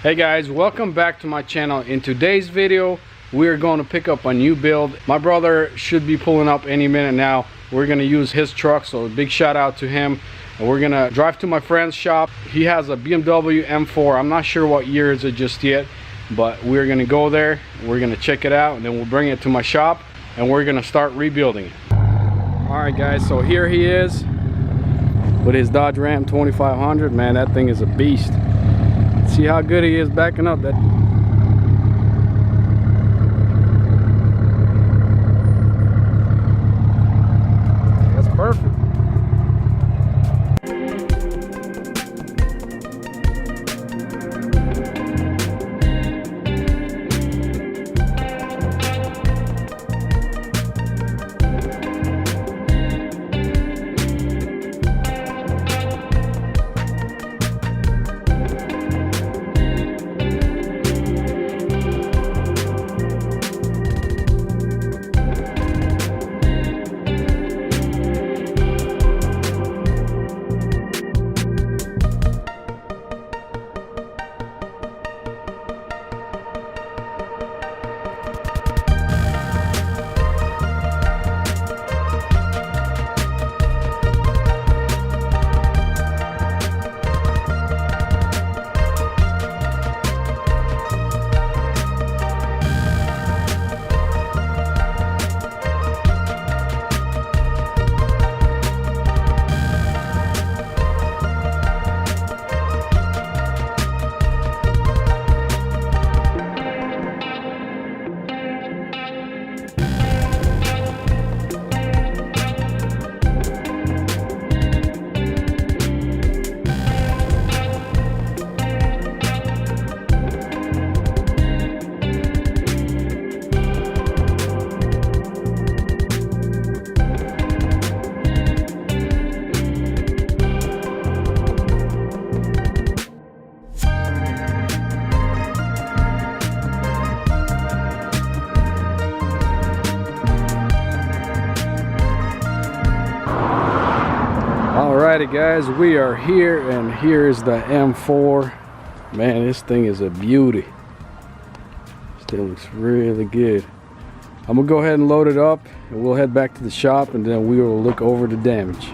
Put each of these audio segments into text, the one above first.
Hey guys, welcome back to my channel. In today's video we're going to pick up a new build. My brother should be pulling up any minute now. We're going to use his truck, so a big shout out to him. And we're going to drive to my friend's shop. He has a BMW M4. I'm not sure what year is it just yet, but we're going to go there, we're going to check it out, and then we'll bring it to my shop and we're going to start rebuilding it. Alright guys, so here he is with his Dodge Ram 2500. Man, that thing is a beast. See how good he is backing up. That's perfect. Alrighty guys, we are here, and here is the M4. Man, this thing is a beauty. Still looks really good. I'm gonna go ahead and load it up, and we'll head back to the shop, and then we will look over the damage.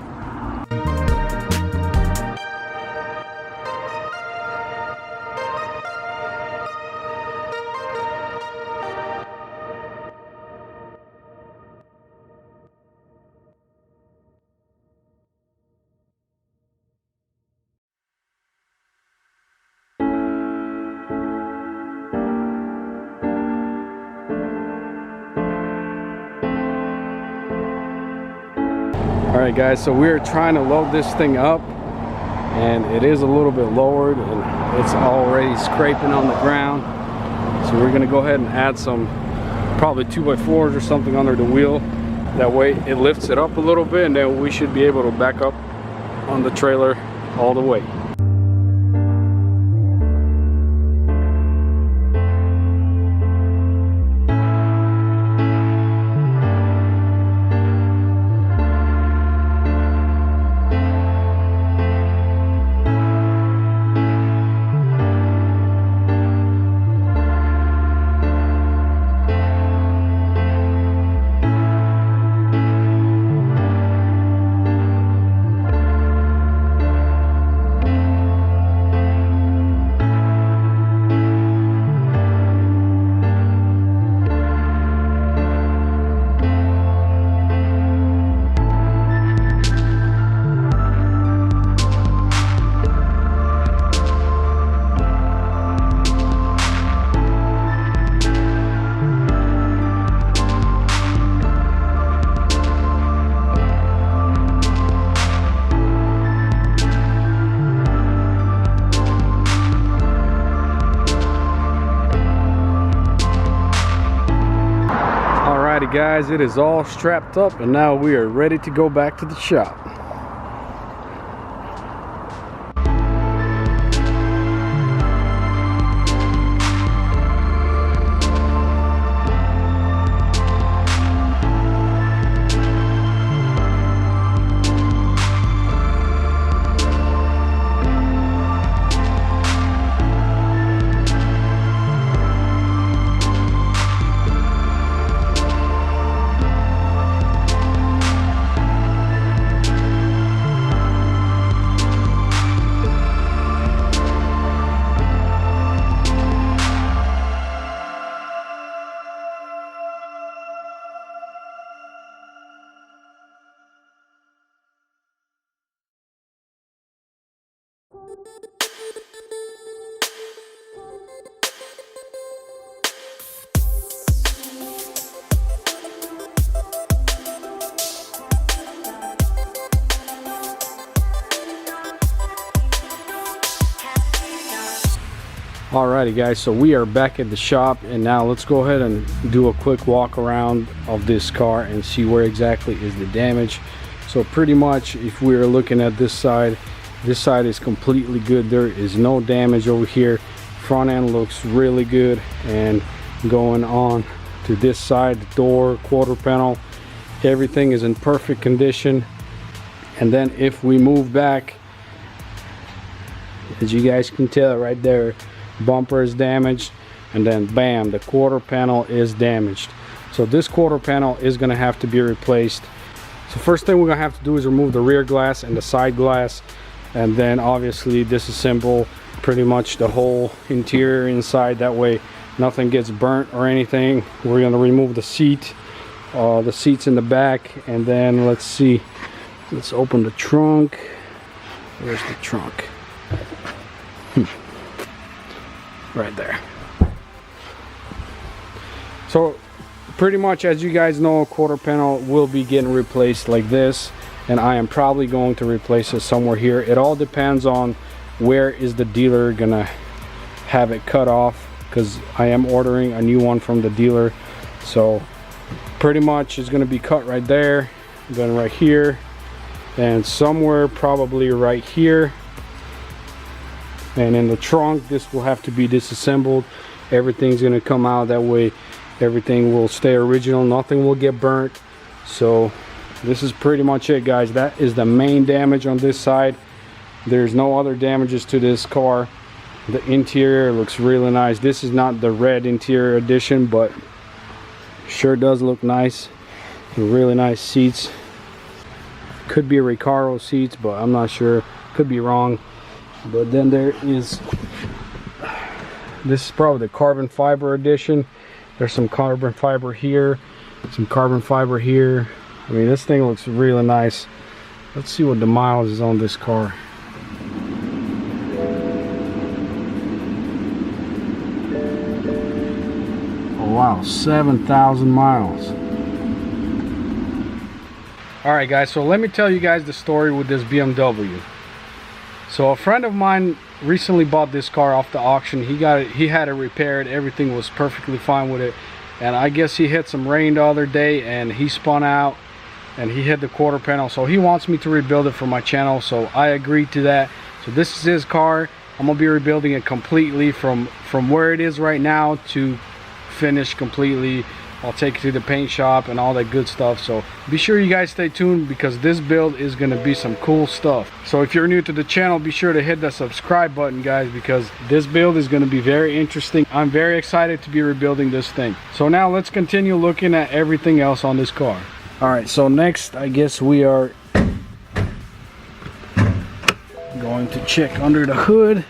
Alright guys, so we're trying to load this thing up, and it is a little bit lowered and it's already scraping on the ground. So we're going to go ahead and add some probably 2x4s or something under the wheel. That way it lifts it up a little bit, and then we should be able to back up on the trailer all the way. Alrighty guys, it is all strapped up, and now we are ready to go back to the shop. Alrighty guys, so we are back at the shop, and now let's go ahead and do a quick walk around of this car and see where exactly is the damage. So pretty much, if we're looking at this side is completely good. There is no damage over here. Front end looks really good. And going on to this side, the door, quarter panel, everything is in perfect condition. And then if we move back, as you guys can tell right there, bumper is damaged, and then bam, the quarter panel is damaged. So this quarter panel is going to have to be replaced. So first thing we're going to have to do is remove the rear glass and the side glass, and then obviously disassemble pretty much the whole interior inside. That way nothing gets burnt or anything. We're going to remove the seats in the back, and then let's see, let's open the trunk. Where's the trunk? Right there. So pretty much, as you guys know, quarter panel will be getting replaced like this, and I am probably going to replace it somewhere here. It all depends on where is the dealer gonna have it cut off, because I am ordering a new one from the dealer. So pretty much it's gonna be cut right there, then right here, and somewhere probably right here. And in the trunk, this will have to be disassembled. Everything's gonna come out. That way everything will stay original, nothing will get burnt. So this is pretty much it, guys. That is the main damage on this side. There's no other damages to this car. The interior looks really nice. This is not the red interior edition, but sure does look nice. Really nice seats. Could be Recaro seats, but I'm not sure, could be wrong. But then there is, this is probably the carbon fiber edition. There's some carbon fiber here, some carbon fiber here. I mean, this thing looks really nice. Let's see what the miles is on this car. Oh wow, 7,000 miles. Alright guys, so let me tell you guys the story with this BMW. So a friend of mine recently bought this car off the auction. He had it repaired. Everything was perfectly fine with it. And I guess he hit some rain the other day and he spun out and he hit the quarter panel. So he wants me to rebuild it for my channel. So I agreed to that. So this is his car. I'm gonna be rebuilding it completely from where it is right now to finish completely. I'll take it to the paint shop and all that good stuff. So be sure you guys stay tuned, because this build is going to be some cool stuff. So if you're new to the channel, be sure to hit the subscribe button, guys, because this build is going to be very interesting. I'm very excited to be rebuilding this thing. So now let's continue looking at everything else on this car. All right, so next I guess we are going to check under the hood.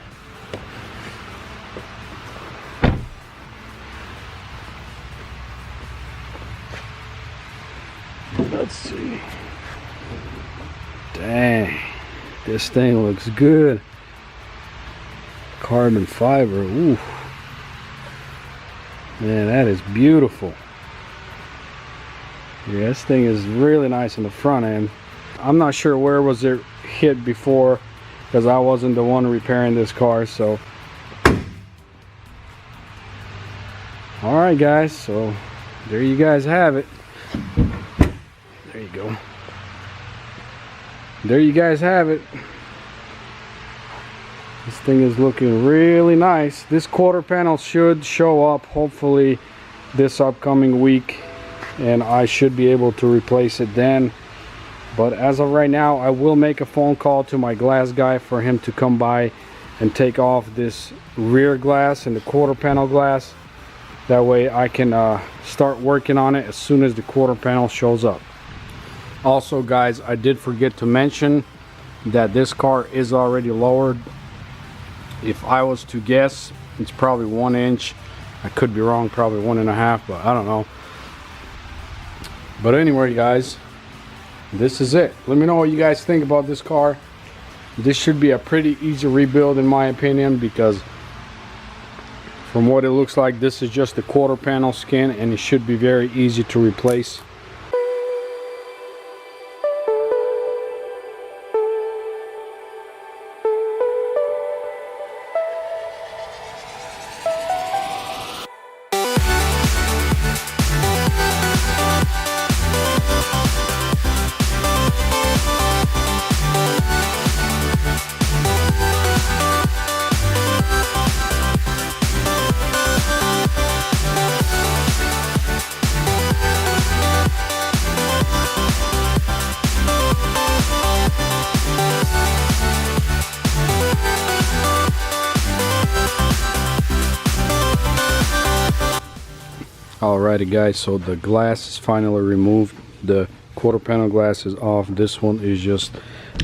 Let's see. Dang, this thing looks good. Carbon fiber. Ooh, man, that is beautiful. Yeah, this thing is really nice in the front end. I'm not sure where was it hit before, because I wasn't the one repairing this car. So all right guys, so there you guys have it. There you go. There you guys have it. This thing is looking really nice. This quarter panel should show up hopefully this upcoming week, and I should be able to replace it then. But as of right now, I will make a phone call to my glass guy for him to come by and take off this rear glass and the quarter panel glass. That way I can start working on it as soon as the quarter panel shows up. Also guys, I did forget to mention that this car is already lowered. If I was to guess, it's probably 1 inch. I could be wrong, probably 1.5, but I don't know. But anyway guys, this is it. Let me know what you guys think about this car. This should be a pretty easy rebuild in my opinion, because from what it looks like, this is just the quarter panel skin, and it should be very easy to replace. Alrighty guys, so the glass is finally removed. The quarter panel glass is off. This one is just,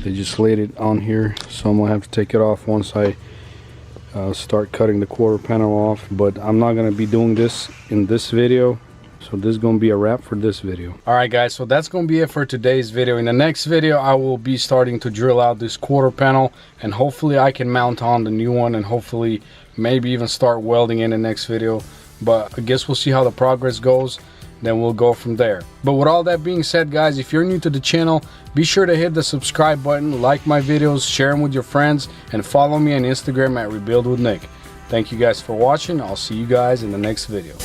they just laid it on here, so I'm gonna have to take it off once I start cutting the quarter panel off. But I'm not gonna be doing this in this video, so this is gonna be a wrap for this video. Alright guys, so that's gonna be it for today's video. In the next video I will be starting to drill out this quarter panel, and hopefully I can mount on the new one, and hopefully maybe even start welding in the next video. But I guess we'll see how the progress goes, then we'll go from there. But with all that being said guys, if you're new to the channel, be sure to hit the subscribe button, like my videos, share them with your friends, and follow me on Instagram at Rebuild with Nick. Thank you guys for watching. I'll see you guys in the next video.